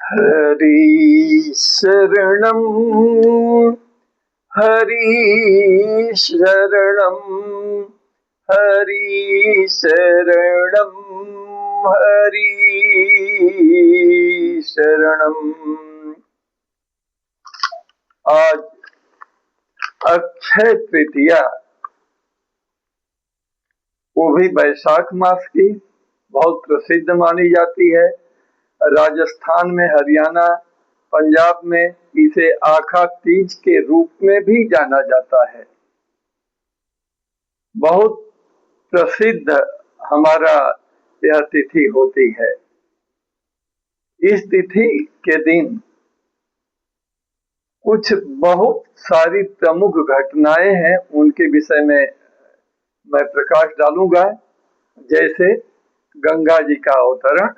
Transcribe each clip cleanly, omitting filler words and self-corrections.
हरि शरणं हरि शरणं हरि शरणं हरि शरणं। आज अक्षय तृतीया, वो भी वैशाख मास की बहुत प्रसिद्ध मानी जाती है। राजस्थान में, हरियाणा, पंजाब में इसे आखा तीज के रूप में भी जाना जाता है। बहुत प्रसिद्ध हमारा यह तिथि होती है। इस तिथि के दिन कुछ बहुत सारी प्रमुख घटनाएं हैं, उनके विषय में मैं प्रकाश डालूंगा। जैसे गंगा जी का अवतरण,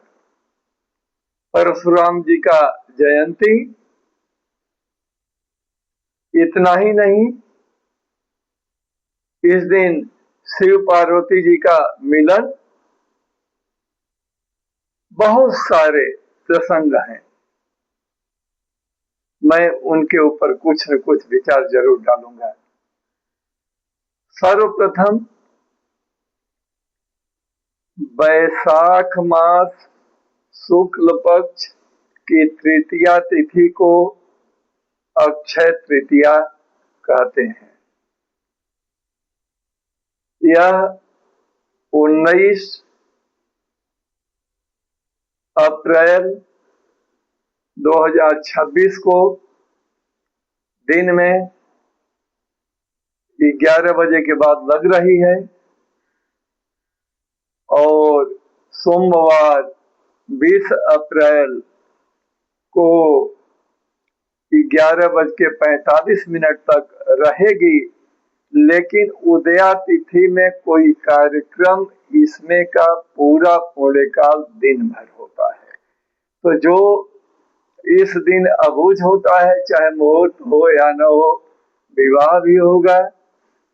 परशुराम जी का जयंती। इतना ही नहीं, इस दिन शिव पार्वती जी का मिलन, बहुत सारे प्रसंग हैं। मैं उनके ऊपर कुछ न कुछ विचार जरूर डालूंगा। सर्वप्रथम वैशाख मास शुक्ल पक्ष की तृतीया तिथि को अक्षय तृतीया कहते हैं। यह 19 अप्रैल 2026 को दिन में 11 बजे के बाद लग रही है और सोमवार 20 अप्रैल को 11:45 तक रहेगी। लेकिन उदया तिथि में कोई कार्यक्रम इसमें का पूरा पूर्णकाल दिन भर होता है। तो जो इस दिन अबूझ होता है, चाहे मुहूर्त हो या न हो, विवाह भी होगा,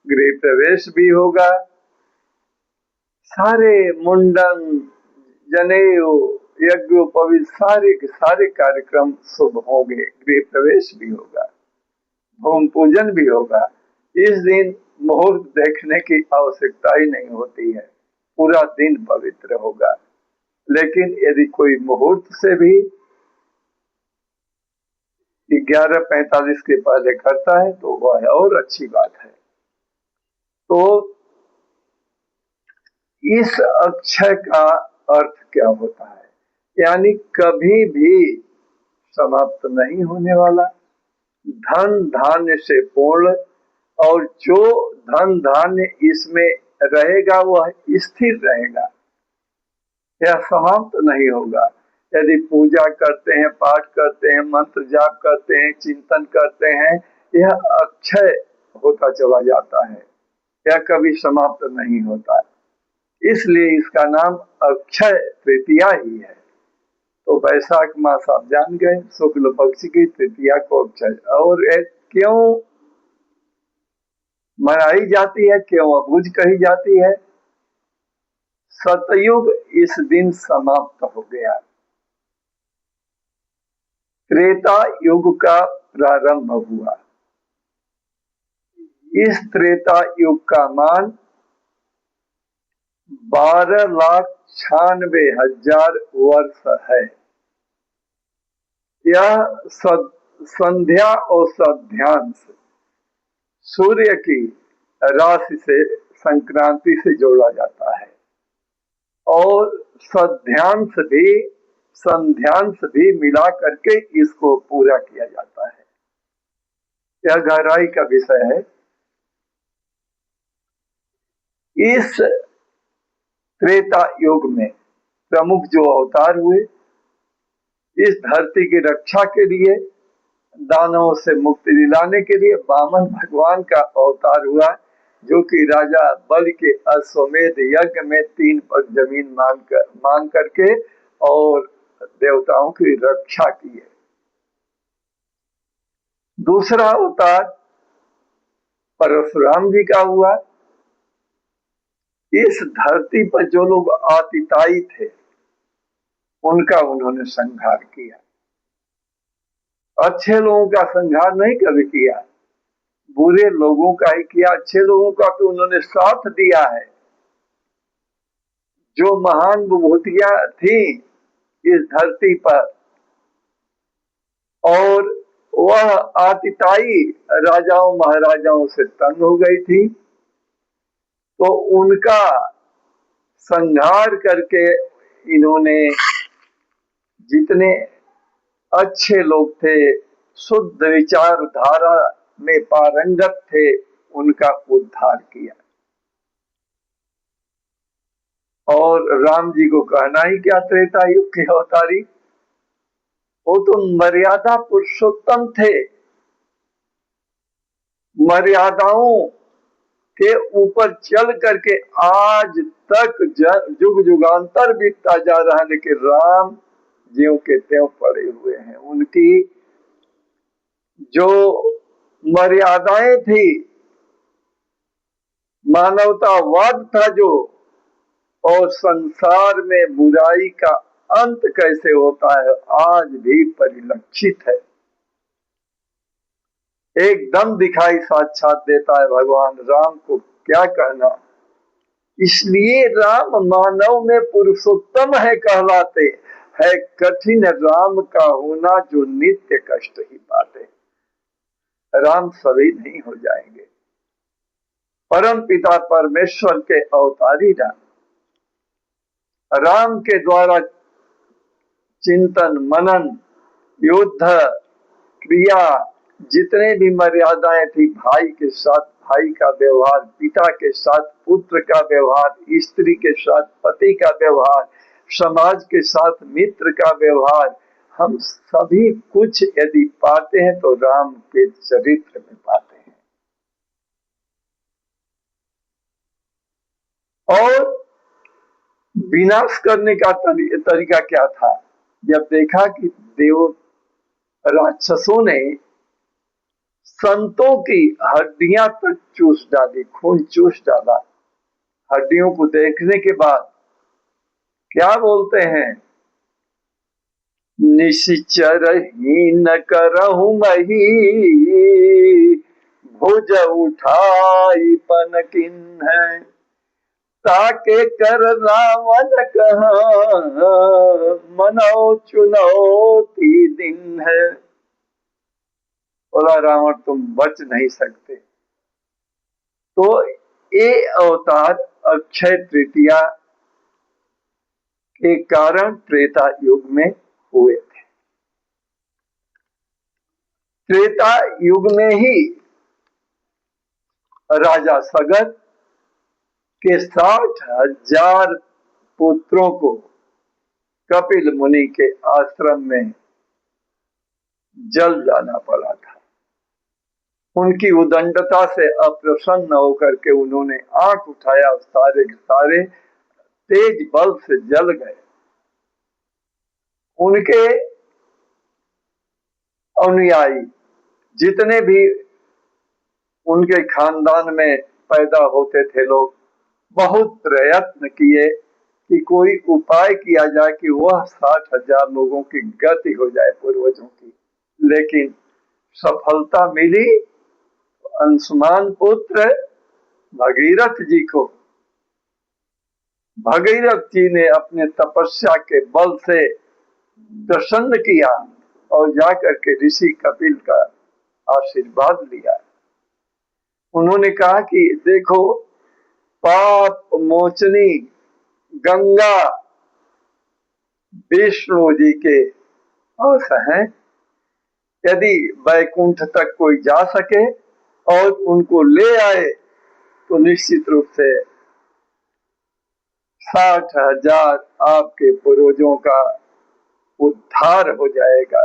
गृह प्रवेश भी होगा, सारे मुंडन, जनेऊ, यज्ञोपवीत, सारे के सारे कार्यक्रम शुभ होंगे। गृह प्रवेश भी होगा, भूमि पूजन भी होगा। इस दिन मुहूर्त देखने की आवश्यकता ही नहीं होती है, पूरा दिन पवित्र होगा। लेकिन यदि कोई मुहूर्त से भी 11:45 के पहले करता है तो वह और अच्छी बात है। तो इस अक्षय का अर्थ क्या होता है? यानी कभी भी समाप्त नहीं होने वाला, धन धान्य से पूर्ण, और जो धन धान्य इसमें रहेगा वह स्थिर रहेगा, यह समाप्त नहीं होगा। यदि पूजा करते हैं, पाठ करते हैं, मंत्र जाप करते हैं, चिंतन करते हैं, यह अक्षय होता चला जाता है, यह कभी समाप्त नहीं होता है। इसलिए इसका नाम अक्षय तृतीया ही है। तो वैशाख मास आप जान गए, शुक्ल पक्ष की तृतीया को अक्षय। और क्यों मनाई जाती है, क्यों अबूझ कही जाती है? सतयुग इस दिन समाप्त हो गया, त्रेता युग का प्रारंभ हुआ। इस त्रेता युग का मान 12,96,000 वर्ष है। यह संध्या और सध्यांश सूर्य की राशि से, संक्रांति से जोड़ा जाता है, और सध्यांश भी, संध्यांश भी मिला करके इसको पूरा किया जाता है। यह गहराई का विषय है। इस त्रेता युग में प्रमुख जो अवतार हुए, इस धरती की रक्षा के लिए, दानवों से मुक्ति दिलाने के लिए वामन भगवान का अवतार हुआ, जो कि राजा बलि के अश्वमेध यज्ञ में 3 पग जमीन मांग करके और देवताओं की रक्षा की है। दूसरा अवतार परशुराम जी का हुआ। इस धरती पर जो लोग आतिताई थे, उनका उन्होंने संहार किया। अच्छे लोगों का संहार नहीं कभी किया, बुरे लोगों का ही किया। अच्छे लोगों का तो उन्होंने साथ दिया है। जो महान विभूतियां थी इस धरती पर और वह आतिताई राजाओं महाराजाओं से तंग हो गई थी, तो उनका संहार करके इन्होंने जितने अच्छे लोग थे, शुद्ध विचारधारा में पारंगत थे, उनका उद्धार किया। और राम जी को कहना ही क्या, त्रेता युग के अवतारी, वो तो मर्यादा पुरुषोत्तम थे। मर्यादाओं के ऊपर चल करके आज तक जुग जुगांतर बीतता जा रहा है, लेकिन राम ज्यों के त्यों पड़े हुए हैं। उनकी जो मर्यादाएं थी, मानवतावाद था जो, और संसार में बुराई का अंत कैसे होता है, आज भी परिलक्षित है, एकदम दिखाई साक्षात देता है। भगवान राम को क्या कहना। इसलिए राम मानव में पुरुषोत्तम है कहलाते है। कठिन राम का होना जो नित्य कष्ट ही पाते। राम सभी नहीं हो जाएंगे। परम पिता परमेश्वर के अवतारी राम के द्वारा चिंतन मनन युद्ध क्रिया, जितने भी मर्यादाएं थी, भाई के साथ भाई का व्यवहार, पिता के साथ पुत्र का व्यवहार, स्त्री के साथ पति का व्यवहार, समाज के साथ मित्र का व्यवहार, हम सभी कुछ यदि पाते हैं तो राम के चरित्र में पाते हैं। और विनाश करने का तरीका क्या था। जब देखा कि देव राक्षसों ने संतों की हड्डियां तक चूस डाली, खून चूस डाला, हड्डियों को देखने के बाद क्या बोलते हैं, निशिचर हीन करहु मही, भुज उठाई पन किन्ह, ताके कर रावण कहा, मनो चुनौती दिन है। बोला रावण तुम बच नहीं सकते। तो ये अवतार अक्षय तृतीया के कारण त्रेता युग में हुए थे। त्रेता युग में ही राजा सगत के 60,000 पुत्रों को कपिल मुनि के आश्रम में जल जाना पड़ा था। उनकी उदंडता से अप्रसन्न होकर के उन्होंने आंख उठाया, सारे सारे तेज बल से जल गए। उनके अनुयायी जितने भी उनके खानदान में पैदा होते थे लोग, बहुत प्रयत्न किए कि कोई उपाय किया जाए कि वह 60,000 लोगों की गति हो जाए पूर्वजों की, लेकिन सफलता मिली। अंशुमान पुत्र भगीरथ जी को भगीरथ जी ने अपने तपस्या के बल से प्रसन्न किया और जाकर के ऋषि कपिल का आशीर्वाद लिया। उन्होंने कहा कि देखो, पाप मोचनी गंगा विष्णु जी के अंश हैं। यदि वैकुंठ तक कोई जा सके और उनको ले आए तो निश्चित रूप से 60,000 आपके पूर्वजों का उद्धार हो जाएगा।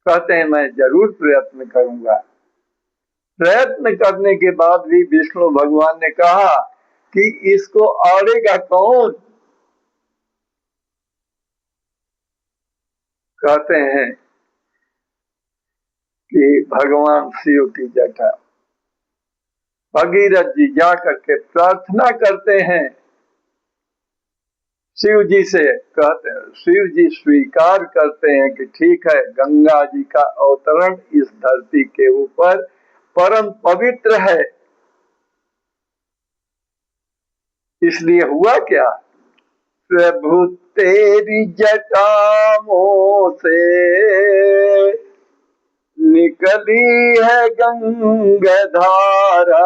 कहते हैं मैं जरूर प्रयत्न करूंगा। प्रयत्न करने के बाद भी विष्णु भगवान ने कहा कि इसको आड़ेगा कौन। कहते हैं कि भगवान शिव की जटा। भगीरथ जी जाकर के प्रार्थना करते हैं, शिव जी से कहते हैं, शिव जी स्वीकार करते हैं कि ठीक है, गंगा जी का अवतरण इस धरती के ऊपर परम पवित्र है। इसलिए हुआ क्या, प्रभु तेरी जटाओं से निकली है गंगा धारा,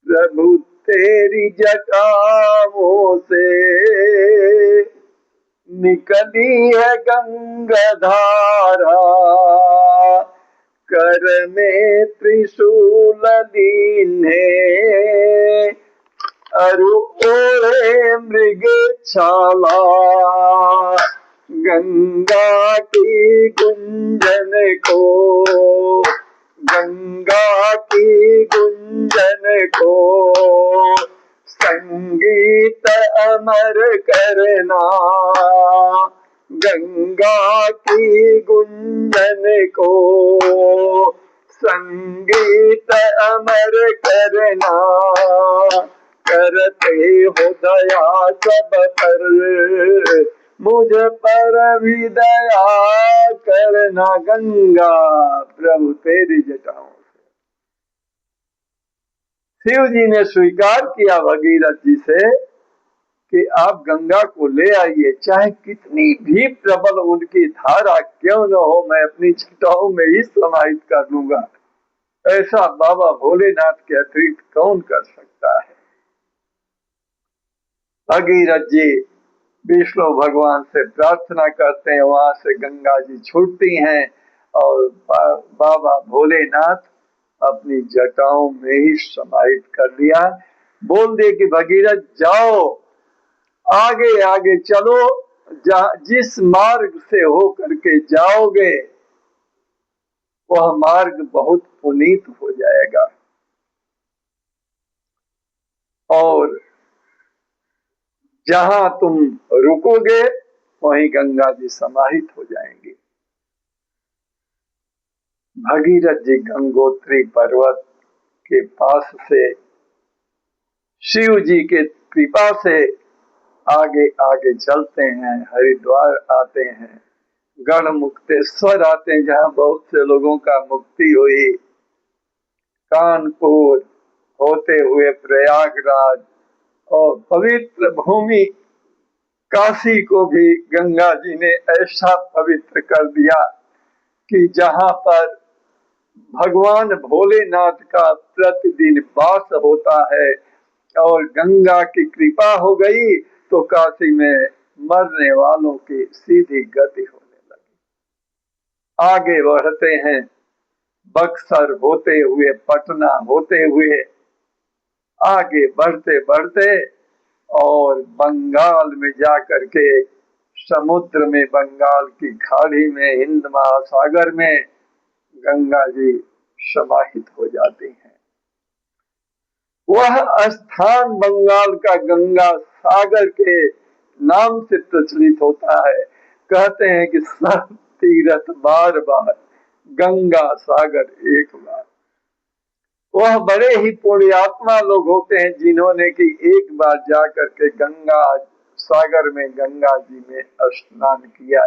प्रभु तेरी जटाओं से निकली है गंगा धारा, कर में त्रिशूल लीने अरु ओढ़े मृग छाला, गंगा की गुंजन को, गंगा की गुंजन को संगीत अमर करना, गंगा की गुंजन को संगीत अमर करना, करते हो दया सब पर, मुझ पर भी दया करना, गंगा प्रभु तेरी जटाओं से। शिव जी ने स्वीकार किया भगीरथ जी से कि आप गंगा को ले आइए, चाहे कितनी भी प्रबल उनकी धारा क्यों न हो, मैं अपनी जटाओं में ही समाहित कर लूंगा। ऐसा बाबा भोलेनाथ के अतिरिक्त कौन कर सकता है। भगीरथ जी विष्णु भगवान से प्रार्थना करते हैं, वहां से गंगा जी छूटती हैं और बाबा भोलेनाथ अपनी जटाओं में ही समाहित कर लिया। बोल दे कि भगीरथ जाओ, आगे आगे चलो, जिस मार्ग से हो करके जाओगे वह मार्ग बहुत पुनीत हो जाएगा और जहां तुम रुकोगे वहीं गंगा जी समाहित हो जाएंगे। भगीरथ जी गंगोत्री पर्वत के पास से शिव जी के कृपा से आगे आगे चलते हैं, हरिद्वार आते हैं, गढ़ मुक्तेश्वर आते हैं जहां बहुत से लोगों का मुक्ति हुई, कानपुर होते हुए प्रयागराज और पवित्र भूमि काशी को भी गंगा जी ने ऐसा पवित्र कर दिया कि जहां पर भगवान भोलेनाथ का प्रतिदिन वास होता है और गंगा की कृपा हो गई तो काशी में मरने वालों की सीधी गति होने लगी। आगे बढ़ते हैं, बक्सर होते हुए, पटना होते हुए आगे बढ़ते बढ़ते और बंगाल में जाकर के समुद्र में, बंगाल की खाड़ी में, हिंद महासागर में गंगा जी समाहित हो जाती हैं। वह स्थान बंगाल का गंगा सागर के नाम से प्रचलित होता है। कहते हैं कि सब तीर्थ बार बार, गंगा सागर एक बार। वह बड़े ही पुण्यात्मा लोग होते हैं जिन्होंने कि एक बार जाकर के गंगा सागर में, गंगा जी में स्नान किया।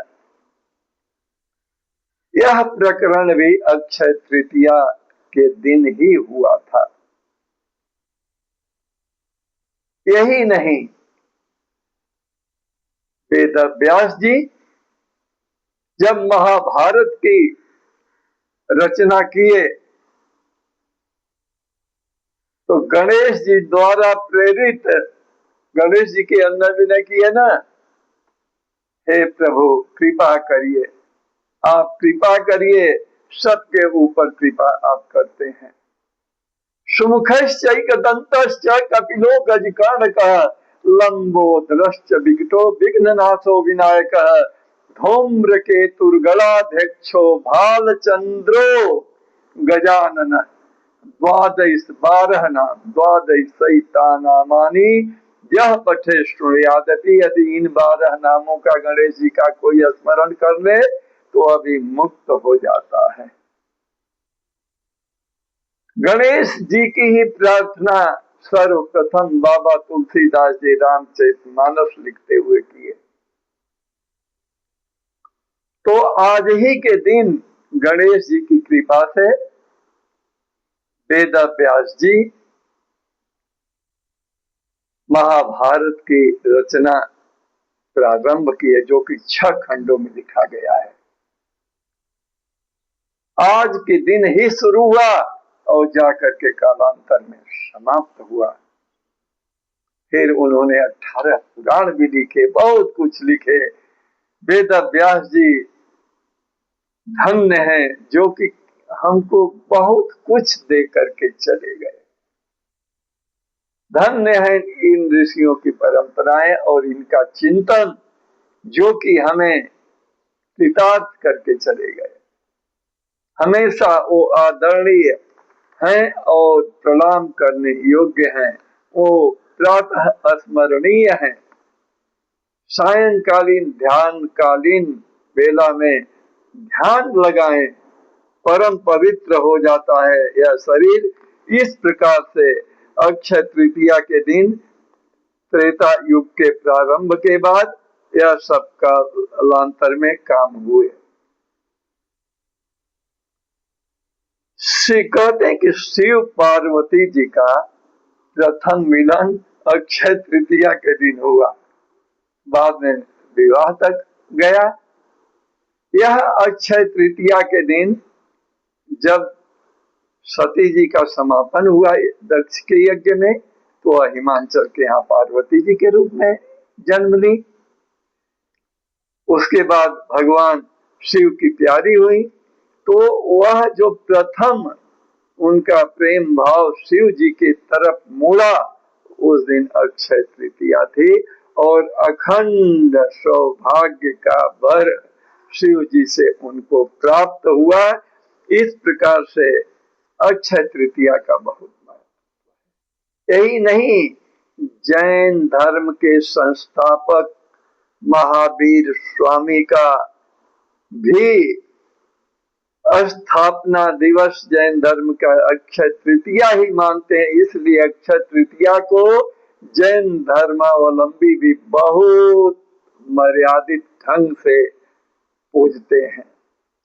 यह प्रकरण भी अक्षय तृतीया के दिन ही हुआ था। यही नहीं, वेद व्यास जी जब महाभारत की रचना किए तो गणेश जी द्वारा प्रेरित, गणेश जी के अंदर विनय किए ना, हे प्रभु कृपा करिए, आप कृपा करिए, सबके ऊपर कृपा आप करते हैं। सुमुखश्चैक दंतश्च कपिलो गजकर्णकः लंबोदरश्च विकटो विघ्ननाशो विनायकः धूम्रकेतुर्गणाध्यक्षो भालचंद्रो गजानन द्वादश 12 नाम, द्वादशैता नामानि यह पठे श्रुणुयादपि। यदि इन 12 नामों का गणेश जी का कोई स्मरण कर ले तो अभी मुक्त हो जाता है। गणेश जी की ही प्रार्थना सर्वप्रथम बाबा तुलसीदास जी रामचरितमानस लिखते हुए किए। तो आज ही के दिन गणेश जी की कृपा से वेद व्यास जी महाभारत की रचना प्रारंभ की है, जो कि 6 खंडों में लिखा गया है। आज के दिन ही शुरू हुआ और जाकर के कालांतर में समाप्त हुआ। फिर उन्होंने 18 पुराण भी लिखे, बहुत कुछ लिखे। वेद व्यास जी धन्य हैं, जो कि हमको बहुत कुछ दे करके चले गए। धन्य है इन ऋषियों की परंपराएं और इनका चिंतन, जो कि हमें कृतार्थ करके चले गए। हमेशा वो आदरणीय हैं और प्रणाम करने योग्य हैं। वो प्रातः स्मरणीय हैं। सायंकालीन ध्यान कालीन वेला में ध्यान लगाएं, परम पवित्र हो जाता है यह शरीर। इस प्रकार से अक्षय तृतीया के दिन त्रेता युग के प्रारंभ के बाद यह सब कालांतर में काम हुए। श्री कहते हैं कि शिव पार्वती जी का प्रथम मिलन अक्षय तृतीया के दिन हुआ, बाद में विवाह तक गया। यह अक्षय तृतीया के दिन जब सती जी का समापन हुआ दक्ष के यज्ञ में, तो वह हिमांचल के यहाँ पार्वती जी के रूप में जन्म ली। उसके बाद भगवान शिव की प्यारी हुई, तो वह जो प्रथम उनका प्रेम भाव शिव जी की तरफ मुड़ा, उस दिन अक्षय तृतीया थी। और अखंड सौभाग्य का वर शिव जी से उनको प्राप्त हुआ। इस प्रकार से अक्षय तृतीया का बहुत महत्व। यही नहीं, जैन धर्म के संस्थापक महावीर स्वामी का भी स्थापना दिवस जैन धर्म का अक्षय तृतीया ही मानते हैं। इसलिए अक्षय तृतीया को जैन धर्मावलंबी भी बहुत मर्यादित ढंग से पूजते हैं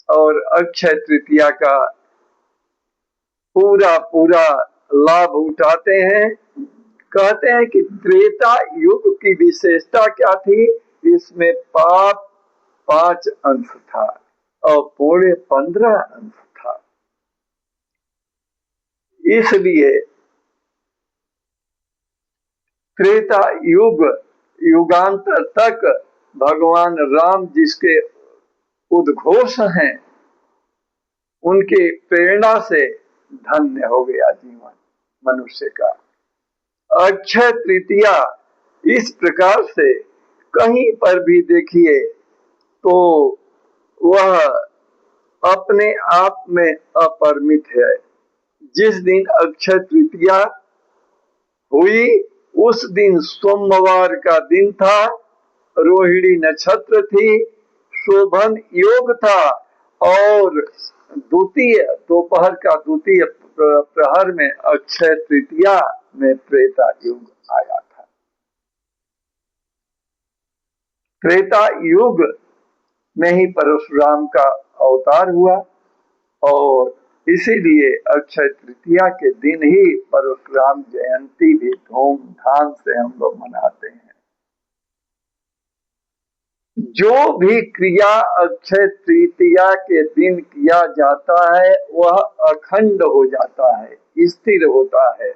और अक्षय तृतीया का पूरा लाभ उठाते हैं। कहते हैं कि त्रेता युग की विशेषता क्या थी? इसमें पाप 5 अंश था और पुण्य 15 अंश था। इसलिए त्रेता युग युगांतर तक भगवान राम जिसके उद्घोष हैं, उनके प्रेरणा से धन्य हो गया जीवन मनुष्य का। अक्षय तृतीया इस प्रकार से कहीं पर भी देखिए तो वह अपने आप में अपरिमित है। जिस दिन अक्षय तृतीया हुई उस दिन सोमवार का दिन था, रोहिणी नक्षत्र थी, शोभन योग था और द्वितीय दोपहर का द्वितीय प्रहर में अक्षय तृतीया में त्रेता युग आया था। त्रेता युग में ही परशुराम का अवतार हुआ और इसीलिए अक्षय तृतीया के दिन ही परशुराम जयंती भी धूमधाम से हम लोग मनाते हैं। जो भी क्रिया अक्षय तृतीया के दिन किया जाता है वह अखंड हो जाता है, स्थिर होता है।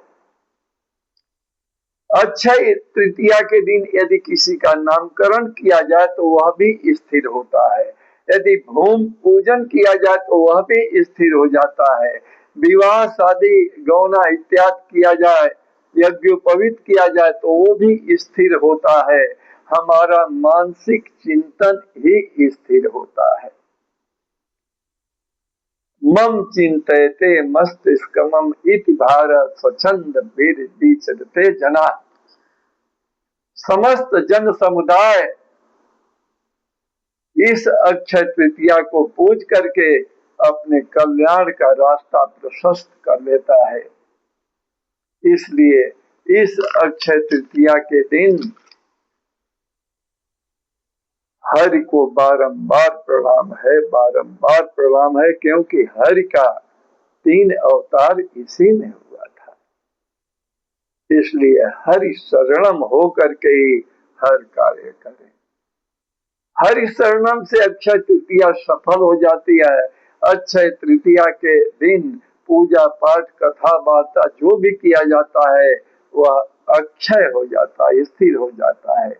अक्षय तृतीया के दिन यदि किसी का नामकरण किया जाए तो वह भी स्थिर होता है। यदि भूमि पूजन किया जाए तो वह भी स्थिर हो जाता है। विवाह शादी गौना इत्यादि किया जाए, यज्ञोपवीत किया जाए तो वो भी स्थिर होता है। हमारा मानसिक चिंतन ही स्थिर होता है। मम चिंतयते मस्तिष्कमं इति भारत स्वच्छंद विचरते जना। समस्त जन समुदाय इस अक्षय तृतीया को पूज करके अपने कल्याण का रास्ता प्रशस्त कर लेता है। इसलिए इस अक्षय तृतीया के दिन हरि को बारंबार प्रणाम है, बारंबार प्रणाम है, क्योंकि हरि का 3 अवतार इसी में हुआ था। इसलिए हरि शरणम हो करके ही हर कार्य करें। हरि शरणम से अक्षय तृतीया सफल हो जाती है। अक्षय तृतीया के दिन पूजा पाठ कथा वार्ता जो भी किया जाता है वह अक्षय हो जाता है, स्थिर हो जाता है।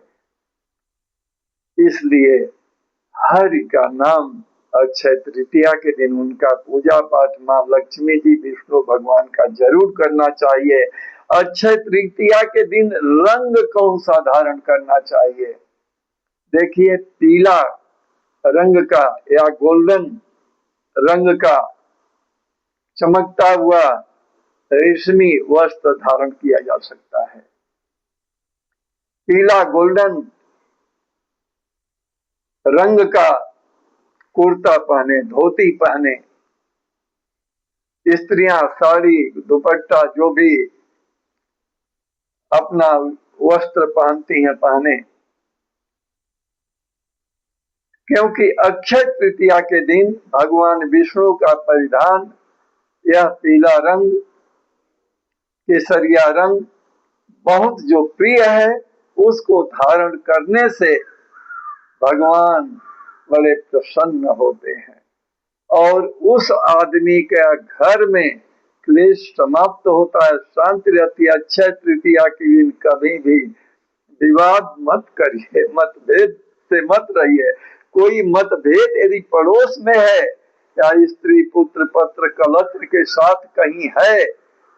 इसलिए हरि का नाम अक्षय तृतीया के दिन उनका पूजा पाठ मां लक्ष्मी जी विष्णु भगवान का जरूर करना चाहिए। अक्षय तृतीया के दिन रंग कौन सा धारण करना चाहिए? देखिए, पीला रंग का या गोल्डन रंग का चमकता हुआ रेशमी वस्त्र धारण किया जा सकता है। पीला गोल्डन रंग का कुर्ता पहने, धोती पहने, स्त्रियां साड़ी दुपट्टा जो भी अपना वस्त्र पहनती हैं पहने, क्योंकि अक्षय तृतीया के दिन भगवान विष्णु का परिधान यह पीला रंग, केसरिया रंग बहुत जो प्रिय है, उसको धारण करने से भगवान बड़े प्रसन्न होते हैं और उस आदमी के घर में क्लेश समाप्त होता है, शांति रहती है। अक्षय तृतीया के दिन कभी भी विवाद मत करिए, मतभेद से मत रहिए। कोई मतभेद यदि पड़ोस में है या स्त्री पुत्र पत्र कलत्र के साथ कहीं है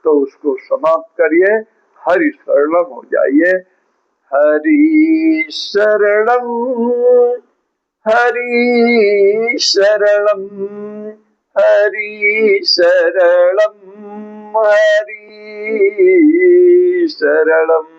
तो उसको समाप्त करिए, हरि शरणम हो जाइए। हरि शरणम, हरि शरणम, हरि शरणम, हरि शरणम।